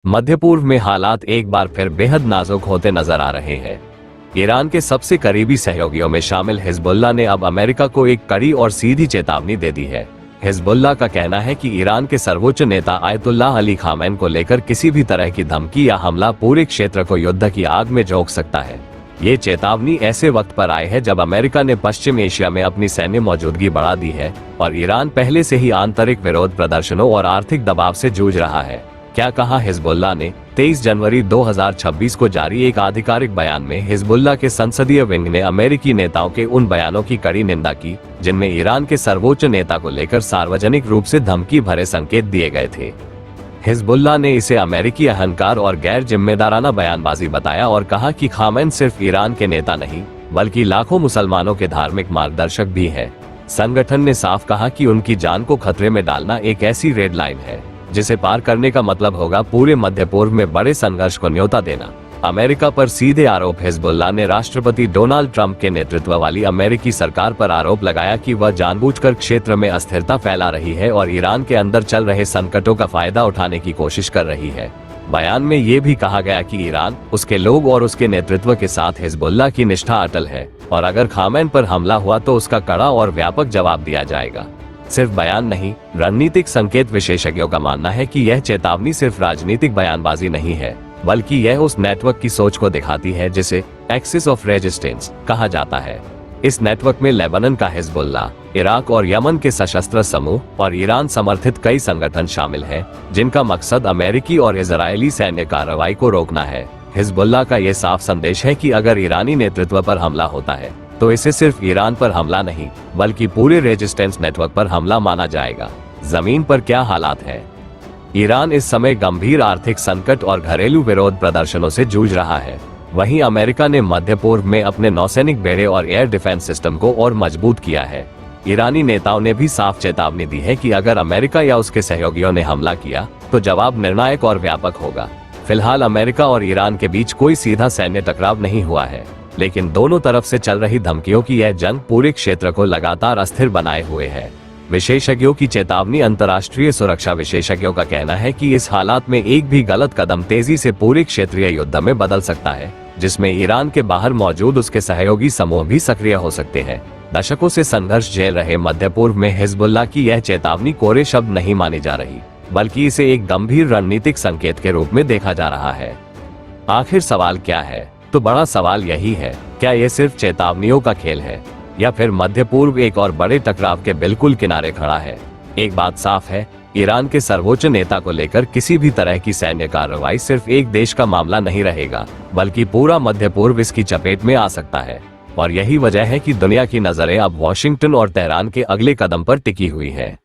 मध्य पूर्व में हालात एक बार फिर बेहद नाजुक होते नजर आ रहे हैं। ईरान के सबसे करीबी सहयोगियों में शामिल हिजबुल्लाह ने अब अमेरिका को एक कड़ी और सीधी चेतावनी दे दी है। हिजबुल्लाह का कहना है कि ईरान के सर्वोच्च नेता आयतुल्लाह अली खामेनी को लेकर किसी भी तरह की धमकी या हमला पूरे क्षेत्र को युद्ध की आग में झोंक सकता है। ये चेतावनी ऐसे वक्त पर आई है जब अमेरिका ने पश्चिम एशिया में अपनी सैन्य मौजूदगी बढ़ा दी है और ईरान पहले से ही आंतरिक विरोध प्रदर्शनों और आर्थिक दबाव से जूझ रहा है। क्या कहा हिजबुल्लाह ने? 23 जनवरी 2026 को जारी एक आधिकारिक बयान में हिजबुल्लाह के संसदीय विंग ने अमेरिकी नेताओं के उन बयानों की कड़ी निंदा की जिनमें ईरान के सर्वोच्च नेता को लेकर सार्वजनिक रूप से धमकी भरे संकेत दिए गए थे। हिजबुल्लाह ने इसे अमेरिकी अहंकार और गैर जिम्मेदाराना बयानबाजी बताया और कहा कि खामेनी सिर्फ ईरान के नेता नहीं बल्कि लाखों मुसलमानों के धार्मिक मार्गदर्शक भी है। संगठन ने साफ कहा कि उनकी जान को खतरे में डालना एक ऐसी रेड लाइन है जिसे पार करने का मतलब होगा पूरे मध्य पूर्व में बड़े संघर्ष को न्योता देना। अमेरिका पर सीधे आरोप। हिजबुल्लाह ने राष्ट्रपति डोनाल्ड ट्रंप के नेतृत्व वाली अमेरिकी सरकार पर आरोप लगाया कि वह जानबूझकर क्षेत्र में अस्थिरता फैला रही है और ईरान के अंदर चल रहे संकटों का फायदा उठाने की कोशिश कर रही है। बयान में ये भी कहा गया कि ईरान, उसके लोग और उसके नेतृत्व के साथ हिजबुल्लाह की निष्ठा अटल है और अगर खामेनी पर हमला हुआ तो उसका कड़ा और व्यापक जवाब दिया जाएगा। सिर्फ बयान नहीं, रणनीतिक संकेत। विशेषज्ञों का मानना है कि यह चेतावनी सिर्फ राजनीतिक बयानबाजी नहीं है बल्कि यह उस नेटवर्क की सोच को दिखाती है जिसे एक्सिस ऑफ रेजिस्टेंस कहा जाता है। इस नेटवर्क में लेबनान का हिजबुल्लाह, इराक और यमन के सशस्त्र समूह और ईरान समर्थित कई संगठन शामिल हैं जिनका मकसद अमेरिकी और इजरायली सैन्य कार्रवाई को रोकना है। हिजबुल्लाह का यह साफ संदेश है कि अगर ईरानी नेतृत्व पर हमला होता है तो इसे सिर्फ ईरान पर हमला नहीं बल्कि पूरे रेजिस्टेंस नेटवर्क पर हमला माना जाएगा। जमीन पर क्या हालात है? ईरान इस समय गंभीर आर्थिक संकट और घरेलू विरोध प्रदर्शनों से जूझ रहा है। वहीं अमेरिका ने मध्य पूर्व में अपने नौसैनिक बेड़े और एयर डिफेंस सिस्टम को और मजबूत किया है। ईरानी नेताओं ने भी साफ चेतावनी दी है कि अगर अमेरिका या उसके सहयोगियों ने हमला किया तो जवाब निर्णायक और व्यापक होगा। फिलहाल अमेरिका और ईरान के बीच कोई सीधा सैन्य टकराव नहीं हुआ है, लेकिन दोनों तरफ से चल रही धमकियों की यह जंग पूरे क्षेत्र को लगातार अस्थिर बनाए हुए है। विशेषज्ञों की चेतावनी। अंतर्राष्ट्रीय सुरक्षा विशेषज्ञों का कहना है कि इस हालात में एक भी गलत कदम तेजी से पूरे क्षेत्रीय युद्ध में बदल सकता है, जिसमें ईरान के बाहर मौजूद उसके सहयोगी समूह भी सक्रिय हो सकते हैं। दशकों से संघर्ष झेल रहे मध्य पूर्व में हिजबुल्लाह की यह चेतावनी कोरे शब्द नहीं मानी जा रही, बल्कि इसे एक गंभीर रणनीतिक संकेत के रूप में देखा जा रहा है। आखिर सवाल क्या है? तो बड़ा सवाल यही है, क्या यह सिर्फ चेतावनियों का खेल है या फिर मध्य पूर्व एक और बड़े टकराव के बिल्कुल किनारे खड़ा है? एक बात साफ है, ईरान के सर्वोच्च नेता को लेकर किसी भी तरह की सैन्य कार्रवाई सिर्फ एक देश का मामला नहीं रहेगा, बल्कि पूरा मध्य पूर्व इसकी चपेट में आ सकता है। और यही वजह है कि दुनिया की नजरें अब वॉशिंगटन और तेहरान के अगले कदम पर टिकी हुई है।